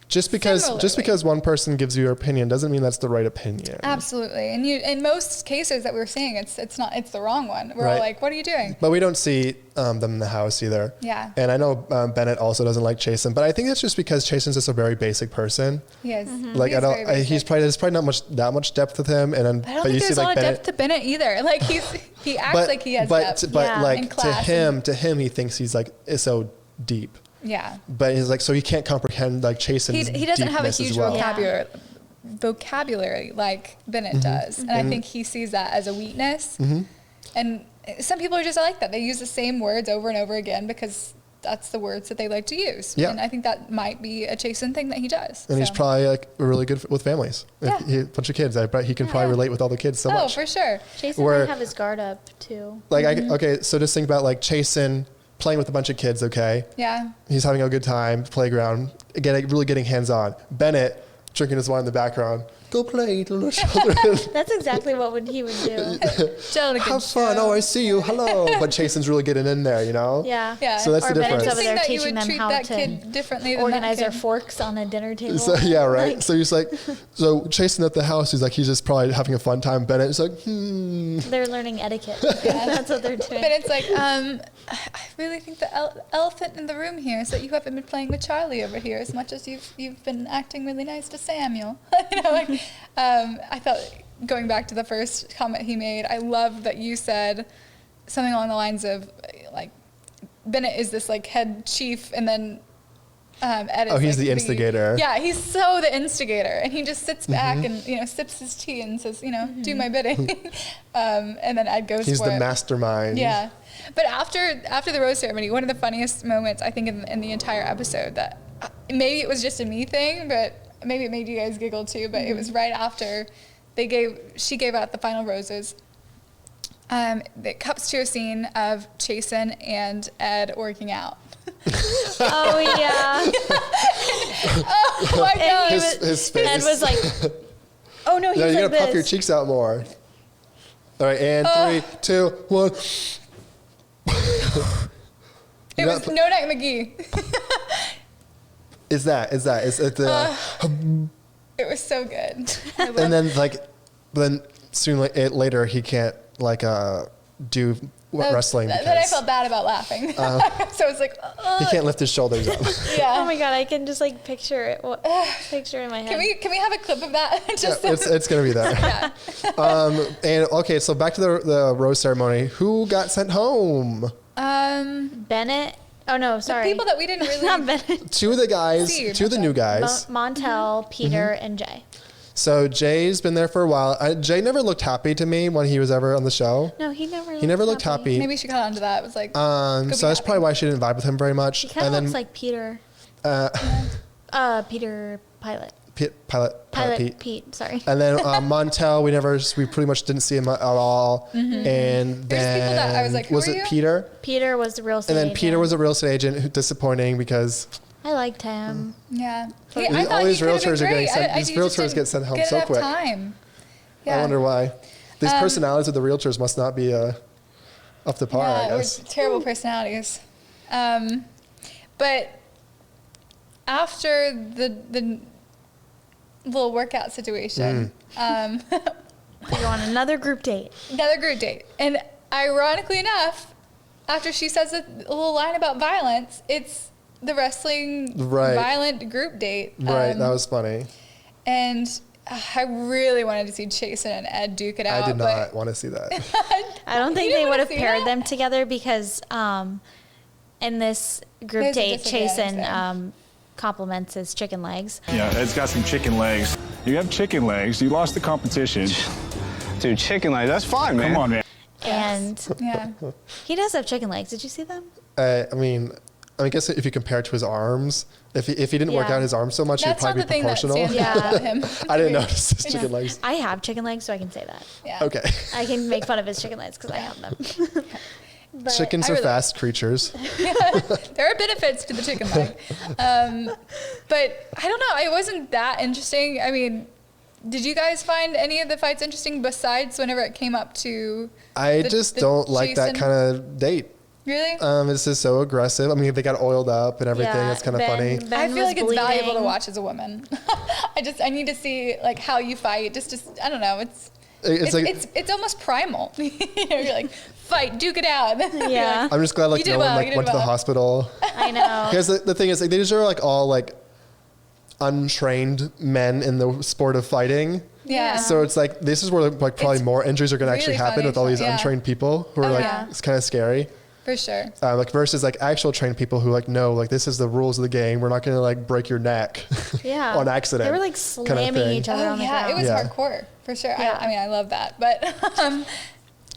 just because one person gives you your opinion doesn't mean that's the right opinion. Absolutely, and in most cases that we're seeing, it's the wrong one. We're right. all like, "What are you doing?" But we don't see them in the house either. Yeah. And I know Bennett also doesn't like Chasen, but I think that's just because Chasen's just a very basic person. He is. Mm-hmm. Like there's probably not that much depth with him, and then I don't think there's a lot of depth to Bennett either. Like he acts like he has depth. But like to him, he thinks he's like is so deep. Yeah. But he's like, so he can't comprehend like Chasen's he doesn't have a huge well. vocabulary like Bennett does. And I think he sees that as a weakness. Mm-hmm. And some people are just like that. They use the same words over and over again because that's the words that they like to use. Yeah. And I think that might be a Chasen thing that he does. And he's probably like really good with families. Yeah. A bunch of kids. I bet he can probably relate with all the kids so much. Oh, for sure. Chasen might have his guard up too. Like, okay, so just think about like Chasen playing with a bunch of kids, okay? Yeah. He's having a good time, playground, really getting hands-on. Bennett drinking his wine in the background. Go play, little children. That's exactly what he would do. Have fun. Oh, I see you. Hello. But Chasen's really getting in there, you know? Yeah. So that's or the difference. Bennett's over there that teaching them how to organize their forks on a dinner table. So, yeah, right. Like, so he's like, so Chasen at the house, he's just probably having a fun time. Bennett's like, They're learning etiquette. That's what they're doing. But it's like, I really think the elephant in the room here is that you haven't been playing with Charlie over here as much as you've been acting really nice to Samuel. You know, like, I thought, going back to the first comment he made, I love that you said something along the lines of, like, Bennett is this, like, head chief, and then Ed is, he's the instigator. Yeah, he's so the instigator, and he just sits back and, sips his tea and says, do my bidding. And then Ed goes he's for the it. mastermind. Yeah. But after the rose ceremony, one of the funniest moments, I think, in the entire episode, that maybe it was just a me thing, but maybe it made you guys giggle too, but it was right after she gave out the final roses. It cuts to a scene of Chasen and Ed working out. Oh yeah. Oh my God. His face. Ed was like, oh no, he's you like gotta this. puff your cheeks out more. All right, and 3, 2, 1. It was No Night McGee. Is it it was so good. And then soon later he can't do wrestling because then I felt bad about laughing. So it's like he can't lift his shoulders up. Yeah. Oh my God, I can just like picture it. Picture it in my head. Can we have a clip of that? It's gonna be there. Yeah. And okay, so back to the rose ceremony. Who got sent home? Bennett. Oh no, sorry. The people that we didn't really. Not Bennett. Two of the new guys. Montel, Peter, and Jay. So Jay's been there for a while. Jay never looked happy to me when he was ever on the show. No, he never. He never looked happy. Maybe she caught on to that. It was like. So that's probably why she didn't vibe with him very much. He kind of looks like Peter. Peter Pilot. Pilot Pete. Sorry. And then Montel, we pretty much didn't see him at all. Mm-hmm. And then there's people that I was like, was it Peter? Peter was the real estate agent. And then Peter was a real estate agent. Disappointing because. I liked him. Yeah. All these realtors get sent home so quick. Time. Yeah. I wonder why. These personalities of the realtors must not be up to par, I guess. We're terrible personalities. But after the little workout situation. You go on another group date. And ironically enough, after she says a little line about violence, it's the wrestling violent group date. Right, that was funny. And I really wanted to see Chasen and Ed duke it out. I did not want to see that. I don't think they would have paired them together because in this group date, Chasen compliments his chicken legs. Yeah, Ed's got some chicken legs. You have chicken legs. You lost the competition. Dude, chicken legs, that's fine, man. Come on, man. And he does have chicken legs. Did you see them? I guess if you compare it to his arms, if he didn't work out his arms so much, that's he'd probably be proportional. Him. I didn't notice his chicken legs. I have chicken legs, so I can say that. Yeah. Okay. I can make fun of his chicken legs because I have them. But chickens are fast creatures. There are benefits to the chicken leg. But I don't know. It wasn't that interesting. I mean, did you guys find any of the fights interesting besides whenever it came up to I just don't like that kind of date. Really? It's just so aggressive. I mean, they got oiled up and everything. It's kind of funny. I feel like it's valuable to watch as a woman. I need to see like how you fight. Just I don't know. It's almost primal. You're like, fight, duke it out. Yeah. I'm just glad like no one went to the hospital. I know. Because the thing is, like, these are like all like untrained men in the sport of fighting. Yeah. So it's like this is where like probably more injuries are going to actually happen with all these untrained people who are it's kind of scary. For sure. Like versus like actual trained people who like know like this is the rules of the game. We're not going to like break your neck on accident. They were like slamming each other on the ground. It was hardcore for sure. Yeah. I love that. But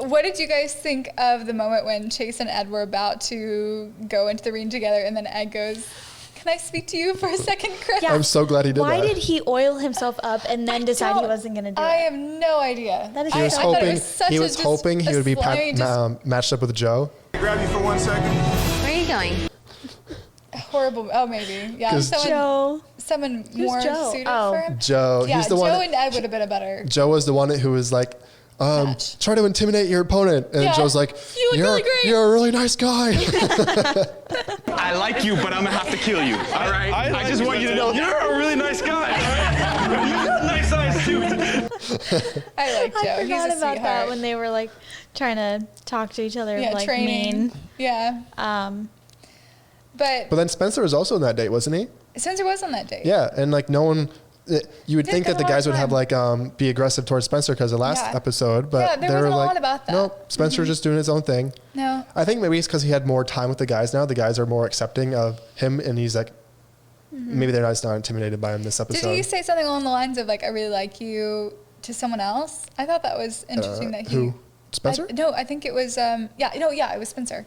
what did you guys think of the moment when Chase and Ed were about to go into the ring together and then Ed goes, "Can I speak to you for a second, Chris?" Yeah. I'm so glad he did that. Why did he oil himself up and then decide he wasn't going to do it? I have no idea. That is he was hoping he would be matched up with Joe. Grab you for 1 second. Where are you going? Horrible. Oh, maybe. Yeah. Someone more suited for him. Joe. Yeah, he's the one. Joe and Ed would have been a better. Joe was the one who was like, try to intimidate your opponent. And Joe's like, you look really great. You're a really nice guy. I like you, but I'm going to have to kill you. All right? I just want you to know you're a really nice guy. You got nice eyes, too. I like Joe. I forgot He's a about sweetheart. that when they were like trying to talk to each other like training. mean. Yeah. But then Spencer was also on that date, wasn't he? Spencer was on that date. Yeah, and like no one, you would think that the guys would have like be aggressive towards Spencer because of the last episode, but there they were wasn't a like, lot about that. no, Spencer's just doing his own thing. No. I think maybe it's because he had more time with the guys now. The guys are more accepting of him, and he's like, maybe they're just not intimidated by him this episode. Did he say something along the lines of like, "I really like you" to someone else? I thought that was interesting. That he who Spencer? I think it was it was Spencer.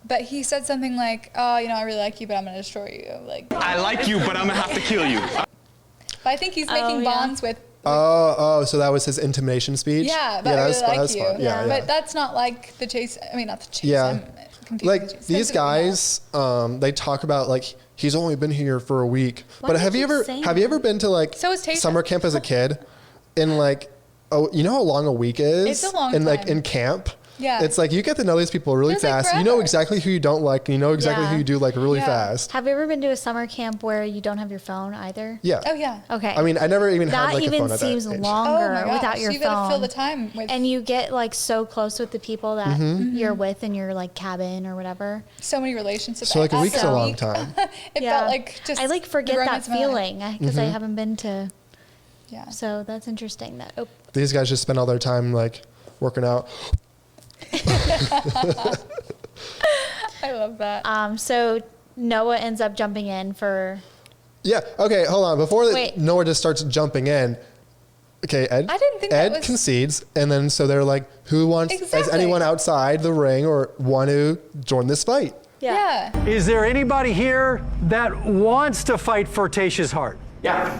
But he said something like, "Oh, I really like you, but I'm gonna destroy you." Like, I like you, but I'm going to have to kill you. But I think he's making bonds with. So that was his intimidation speech. Yeah, but I really like you. Yeah. But that's not like the Chase. I mean, not the Chase. Yeah. I'm confused like with Chase. these guys, they talk about like he's only been here for a week. But have you ever been to like summer camp as a kid? And like, you know how long a week is? It's a long and like time. in camp. Yeah. It's like you get to know these people really fast. You know exactly who you don't like. And you know exactly who you do like really fast. Have you ever been to a summer camp where you don't have your phone either? Yeah. Oh yeah. Okay. I mean, I never even had like a phone at that That even seems age. longer without your you phone. gotta fill the time with. And you get like so close with the people that you're with in your like cabin or whatever. So many relationships. So like a week's a long time. It felt like just. I like forget that feeling because I haven't been to. Yeah. So that's interesting. These guys just spend all their time like working out. I love that. So Noah ends up jumping in for. Yeah. Okay. Hold on. Before Noah just starts jumping in. Okay, Ed. I didn't think Ed concedes, and then so they're like, "Who wants? Is anyone outside the ring or want to join this fight?" Yeah. Is there anybody here that wants to fight for Tayshia's heart? Yeah.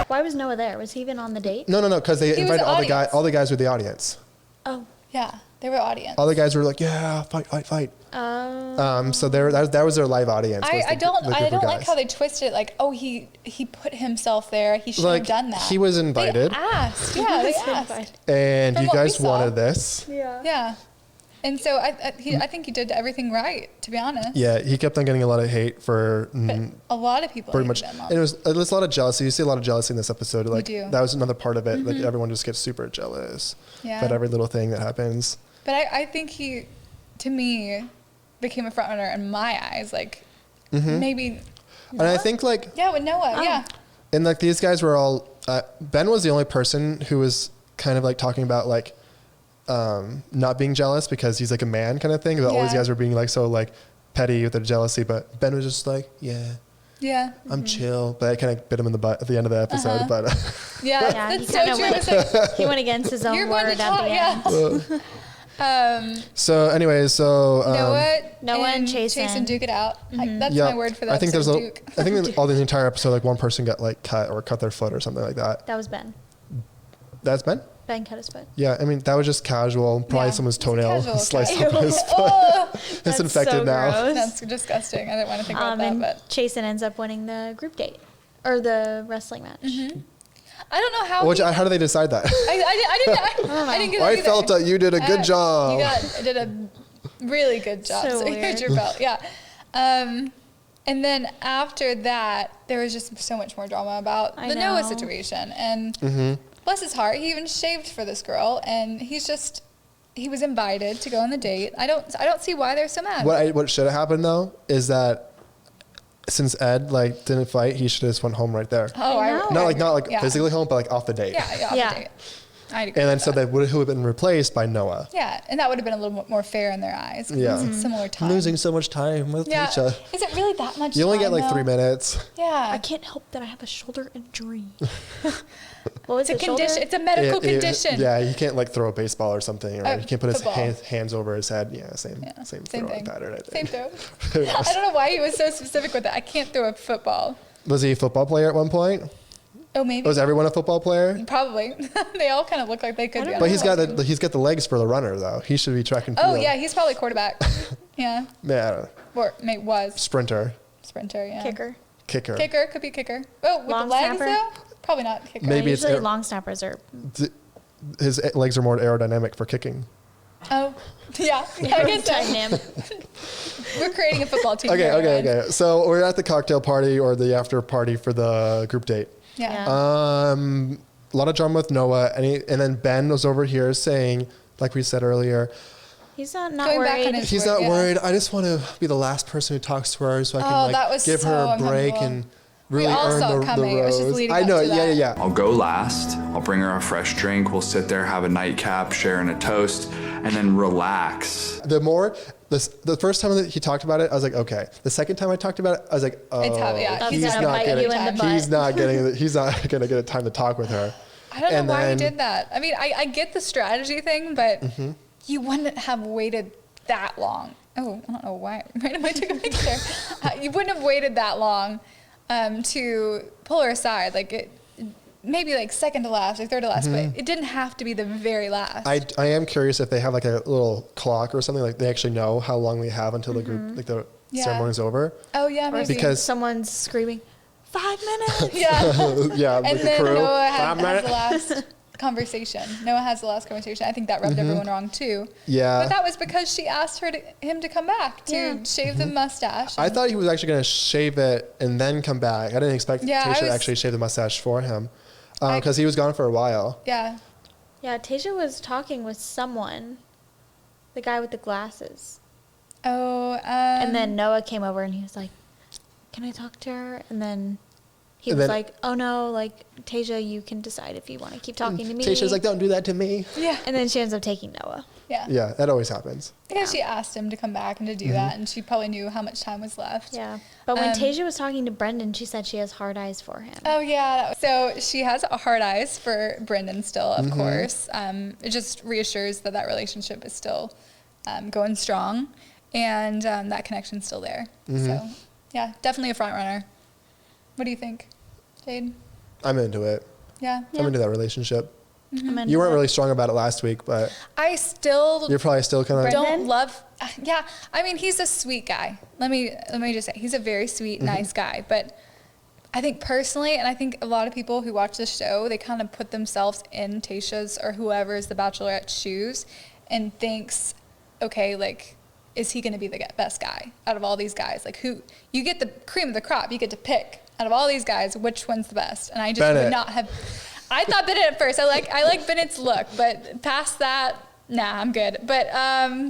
Why was Noah there? Was he even on the date? No, because they invited all the guys with the audience. Oh. Yeah, they were audience. All the guys were like, "Yeah, fight." Oh. So that was their live audience. I don't like how they twisted it. Like, oh, he put himself there. He should have done that. He was invited. They asked. Yeah, they asked. And From you what we guys saw. wanted this. Yeah. And so I think he did everything right, to be honest. Yeah, he kept on getting a lot of hate for a lot of people pretty much. And it was a lot of jealousy. You see a lot of jealousy in this episode. Like do. that was another part of it. Like everyone just gets super jealous about every little thing that happens. But I think he, to me, became a front runner in my eyes. Like maybe. And I think like with Noah, and like these guys were all. Ben was the only person who was kind of like talking about like. Not being jealous because he's like a man kind of thing. But all these guys were being like so like petty with their jealousy. But Ben was just like, I'm chill. But I kind of bit him in the butt at the end of the episode. But that's so true. He went against his own word at the end. So anyway, Noah and Chasen duke it out. That's my word for that. I think there's duke. I think all the entire episode, like one person got like cut their foot or something like that. That was Ben. That's Ben? Ben cut his foot. Yeah, I mean, that was just casual. Probably someone's toenail sliced open his foot. It's infected so now. gross. That's disgusting. I didn't want to think about that. But Chasen ends up winning the group date or the wrestling match. I don't know how. How do they decide that? I didn't get it I either. felt that you did a good job. You did a really good job. So here's your belt. Yeah. And then after that, there was just so much more drama about the Noah situation. And bless his heart, he even shaved for this girl. And he was invited to go on the date. I don't see why they're so mad. What should have happened though is that since Ed like didn't fight, he should have just went home right there. Oh, I know. Not like physically home, but like off the date. Yeah, off the date. I'd agree and then with so that would have been replaced by Noah. Yeah, and that would have been a little more fair in their eyes. Yeah. It's similar time. Losing so much time with Tayshia. Is it really that much time? You only get like 3 minutes. Yeah. I can't help that I have a shoulder injury. What was it's a condition. It's a medical condition. Yeah, you can't like throw a baseball or something, or you can't put football. his hands over his head. Yeah, same throw thing. pattern. I think. Same throw. I don't know why he was so specific with that. I can't throw a football. Was he a football player at one point? Oh, maybe. Was everyone a football player? Probably. They all kind of look like they could be. But he's got the legs for the runner though. He should be track and field. Oh yeah, he's probably quarterback. Yeah. Yeah. Or was. Sprinter. Yeah. Kicker. Could be kicker. Oh, with Long the legs snapper? though? Probably not kicker. Maybe usually long snappers are. His legs are more aerodynamic for kicking. Oh, yeah. I guess We're creating a football team. Okay. So we're at the cocktail party or the after party for the group date. Yeah. A lot of drama with Noah, and then Ben was over here saying, like we said earlier, he's not worried. He's not worried. I just want to be the last person who talks to her so I can like give her a break and really earn the rose. I know. Yeah. I'll go last. I'll bring her a fresh drink. We'll sit there, have a nightcap, sharing a toast, and then relax. The first time that he talked about it, I was like, okay. The second time I talked about it, I was like, oh, he's not gonna get a time to talk with her. I don't know why he did that. I mean, I get the strategy thing, but you wouldn't have waited that long. Oh, I don't know why. Right, I took a picture. You wouldn't have waited that long to pull her aside. Like maybe like second to last or third to last, but it didn't have to be the very last. I am curious if they have like a little clock or something, like they actually know how long we have until the group, like the ceremony's over. Oh yeah, maybe. Because someone's screaming, 5 minutes. Yeah. And then Noah has the last conversation. I think that rubbed everyone wrong too. Yeah. But that was because she asked him to come back to shave the mustache. I thought he was actually going to shave it and then come back. I didn't expect Tayshia to actually shave the mustache for him. Because he was gone for a while. Yeah. Yeah, Tayshia was talking with someone, the guy with the glasses. Oh. And then Noah came over and he was like, "Can I talk to her?" And then he was like, "Oh no, like Tayshia, you can decide if you want to keep talking to me." Tayshia's like, "Don't do that to me." Yeah. And then she ends up taking Noah. Yeah. Yeah, that always happens. Because she asked him to come back and to do that, and she probably knew how much time was left. Yeah. But when Tayshia was talking to Brendan, she said she has hard eyes for him. Oh, yeah. So she has hard eyes for Brendan still, of course. It just reassures that relationship is still going strong, and that connection's still there. So, yeah, definitely a front runner. What do you think, Jade? I'm into it. Yeah. I'm into that relationship. Mm-hmm. You weren't really strong about it last week, but you're probably still kind of don't love. Yeah, I mean, he's a sweet guy. Let me just say, he's a very sweet, nice guy. But I think personally, and I think a lot of people who watch the show, they kind of put themselves in Tayshia's or whoever's the Bachelorette's shoes, and thinks okay, like, is he going to be the best guy out of all these guys? Like, who, you get the cream of the crop, you get to pick out of all these guys, which one's the best? And I just Bennett. would not have, I thought Bennett at first. I like Bennett's look, but past that, nah, I'm good. But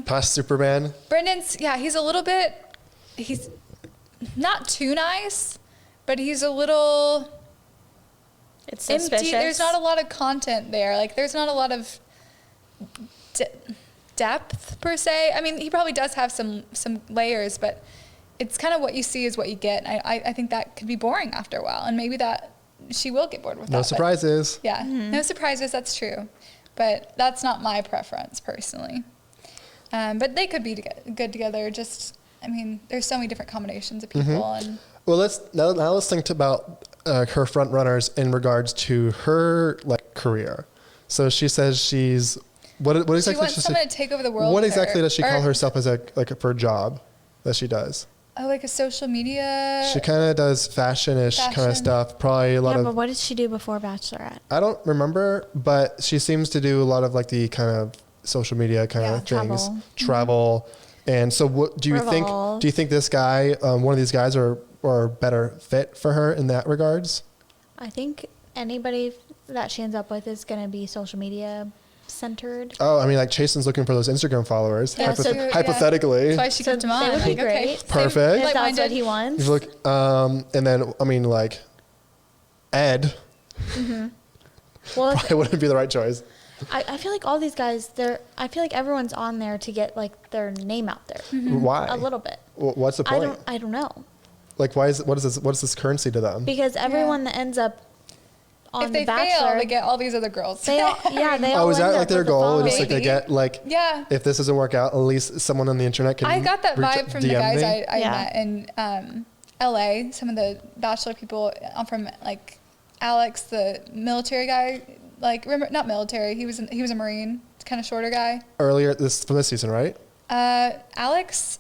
past Superman. Brendan's, yeah, he's a little bit, he's not too nice, but he's a little It's empty. suspicious. There's not a lot of content there. Like, there's not a lot of depth per se. I mean, he probably does have some layers, but it's kind of what you see is what you get. I think that could be boring after a while, and maybe that she will get bored with that. No surprises. But, yeah, no surprises. That's true, but that's not my preference personally. But they could be good together. Just, I mean, there's so many different combinations of people, and Well, let's think about her front runners in regards to her like career. So she says she's what exactly? she wants someone to take over the world. What with exactly her. does she call herself as for a job that she does? Oh, like a social media. She kind of does fashion-ish kind of stuff. Probably a lot of. But what did she do before Bachelorette? I don't remember, but she seems to do a lot of like the kind of social media kind of things, travel. And so, what do you think? Do you think this guy, one of these guys, are better fit for her in that regards? I think anybody that she ends up with is going to be social media centered. Oh, I mean, like Chasen's looking for those Instagram followers. Yeah, hypothetically. That's why she kept him on. They would be Like, okay, great. Perfect. If that's what he wants. You look, and then I mean, like Ed. Well, probably wouldn't be the right choice. I feel like all these guys, I feel like everyone's on there to get like their name out there. Why? A little bit. What's the point? I don't know. Like, what is this currency to them? Because everyone that ends up on if they The Bachelor, fail, they get all these other girls. they all Oh, is that like their goal? Just like they Maybe. get like, Yeah. if this doesn't work out, at least someone on the internet can. I got that vibe from the DM guys me. I met in LA. Some of the Bachelor people. I'm from like Alex, the military guy. Like, remember, not military. He was a Marine, kind of shorter guy. Earlier from this season, right? Alex,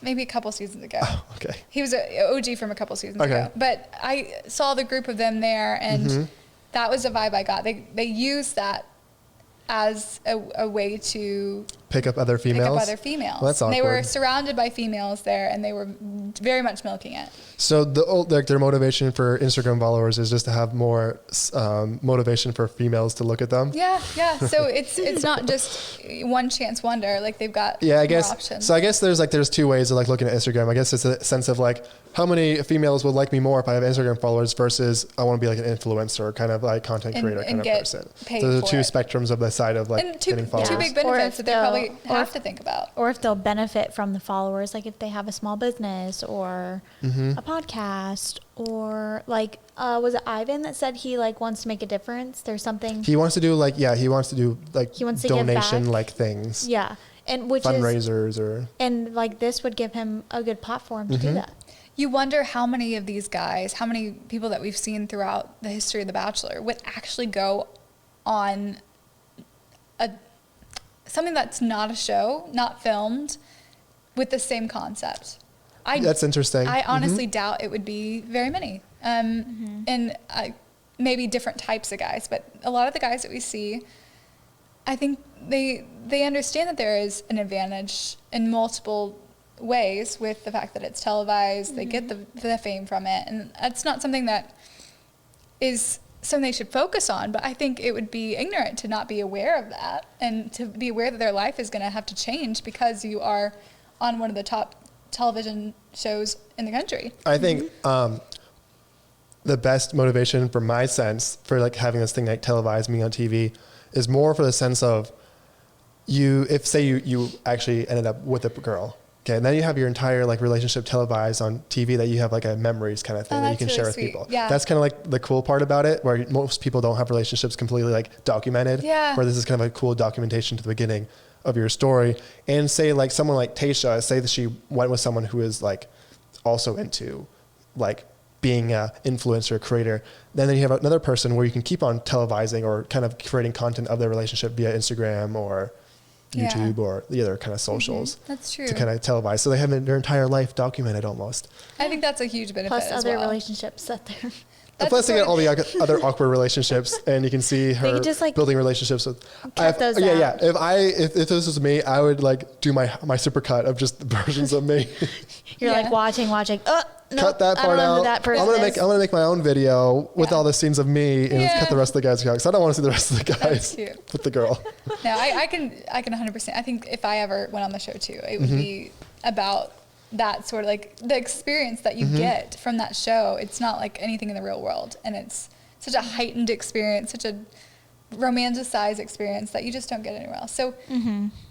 maybe a couple seasons ago. Oh, okay. He was an OG from a couple seasons ago. But I saw the group of them there, and that was the vibe I got. They used that as a way to pick up other females. Well, that's awkward. They were surrounded by females there, and they were very much milking it. So their motivation for Instagram followers is just to have more motivation for females to look at them. Yeah. So it's not just one chance wonder. Like, they've got I guess more options. so. I guess there's two ways of like looking at Instagram. I guess it's a sense of like how many females would like me more if I have Instagram followers versus I want to be like an influencer, kind of like content creator kind of person. Paid so the for two it. spectrums of the side of like and two getting followers. big benefits that they probably have to think about. Or if they'll benefit from the followers, like if they have a small business or a podcast, or like was it Ivan that said he like wants to make a difference? There's something He wants to do like he wants to do like He wants to give donation back. like things. Yeah, and which fundraisers or and like this would give him a good platform to do that. You wonder how many of these guys, how many people that we've seen throughout the history of The Bachelor would actually go on something that's not a show, not filmed, with the same concept. That's interesting. I honestly doubt it would be very many. And maybe different types of guys, but a lot of the guys that we see, I think they understand that there is an advantage in multiple ways with the fact that it's televised. They get the fame from it, and that's not something that is something they should focus on, but I think it would be ignorant to not be aware of that and to be aware that their life is going to have to change because you are on one of the top television shows in the country. I think the best motivation for my sense for like having this thing like televised, being on TV, is more for the sense of if say you actually ended up with a girl. Okay, and then you have your entire like relationship televised on TV that you have like a memories kind of thing that you can really share with sweet. people. Yeah. That's kind of like the cool part about it, where most people don't have relationships completely like documented. Yeah. Where this is kind of a cool documentation to the beginning of your story. And say like someone like Tayshia, say that she went with someone who is like also into like being a influencer creator. Then you have another person where you can keep on televising or kind of creating content of their relationship via Instagram or YouTube or the other kind of socials. That's true. To kind of televise. So they have their entire life documented almost. I think that's a huge benefit Plus as other well. relationships that they're And plus, they get all the other awkward relationships, and you can see her just, like, building relationships with. cut those yeah. out. If this was me, I would like do my supercut of just the versions of me. You're like watching. Oh, no, Cut that part out. That I'm gonna make my own video with all the scenes of me and cut the rest of the guys out because I don't want to see the rest of the guys with the girl. No, I can 100%. I think if I ever went on the show too, it would be about that sort of like the experience that you get from that show. It's not like anything in the real world, and it's such a heightened experience, such a romanticized experience that you just don't get anywhere else. So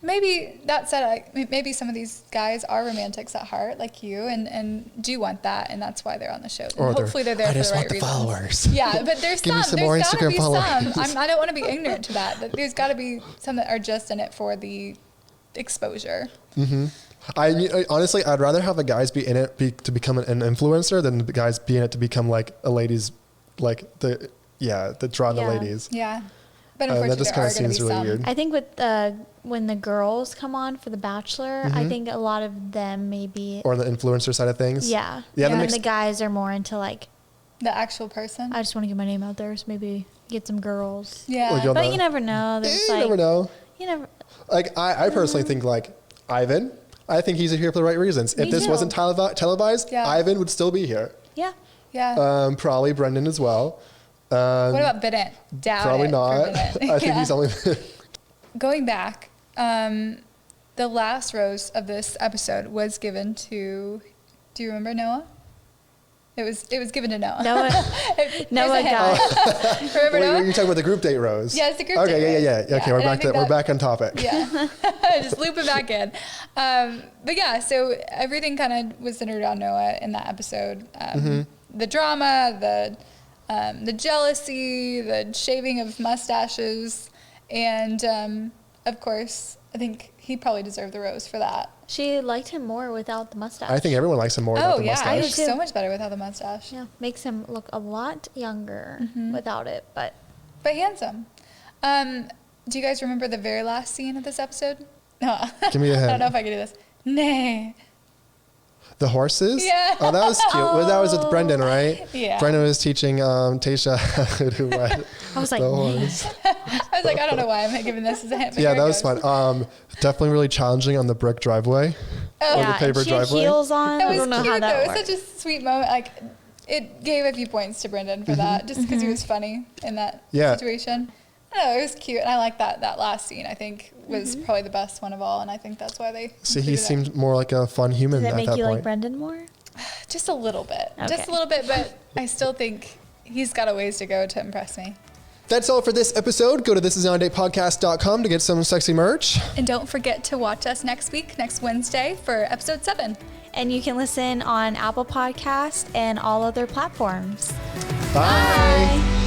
maybe that said, maybe some of these guys are romantics at heart, like you, and do want that, and that's why they're on the show. Or hopefully they're there for the right reasons. Followers. Yeah, but there's Give me some. some more There's gotta Instagram be followers. some. I don't want to be ignorant to that. There's got to be some that are just in it for the exposure. I honestly, I'd rather have the guys be in it to become an influencer than the guys be in it to become like a ladies, like the draw the ladies. Yeah. But that unfortunately, just there kind are of going to be seems really some. weird. I think with when the girls come on for The Bachelor, I think a lot of them maybe. Or on the influencer side of things. Yeah. Yeah. And the guys are more into like. The actual person. I just want to get my name out there, so maybe get some girls. Yeah. But you never know. There's you never know. You never. Like I personally think like Ivan. I think he's here for the right reasons. If this wasn't televised, Ivan would still be here. Yeah. Yeah. Probably Brendan as well. What about Bennett? Doubt Probably it not. I think he's only. Going back, the last rose of this episode was given to. Do you remember Noah? It was given to Noah. Noah got. Remember Noah? You're talking about the group date rose. Yeah, it's the group date. Yeah. Okay, we're back on topic. Yeah, just loop it back in. But yeah, so everything kind of was centered on Noah in that episode. The drama, the jealousy, the shaving of mustaches, and of course, I think he probably deserved the rose for that. She liked him more without the mustache. I think everyone likes him more without the mustache. I look so much better without the mustache. Yeah, makes him look a lot younger without it, but handsome. Do you guys remember the very last scene of this episode? No. Give me a hint. I don't know if I can do this. Nay. The horses? Yeah. Oh, that was cute. Well, that was with Brendan, right? Yeah. Brendan was teaching Tayshia how to ride I was like, the horse. I was like, I don't know why I'm giving this as a hint. Yeah, that was fun. Definitely really challenging on the brick driveway. Oh, or the paper she driveway. had heels on. That I was don't know cute how that though. It worked. was such a sweet moment. Like, it gave a few points to Brendan for that, just because he was funny in that situation. I don't know, it was cute, and I like that last scene. I think was probably the best one of all, and I think that's why they. See, he seemed more like a fun human Did at it make that you point. like Brendan more? Just a little bit. Okay. Just a little bit, but I still think he's got a ways to go to impress me. That's all for this episode. Go to thisisnowdatepodcast.com to get some sexy merch. And don't forget to watch us next Wednesday, for episode 7. And you can listen on Apple Podcasts and all other platforms. Bye.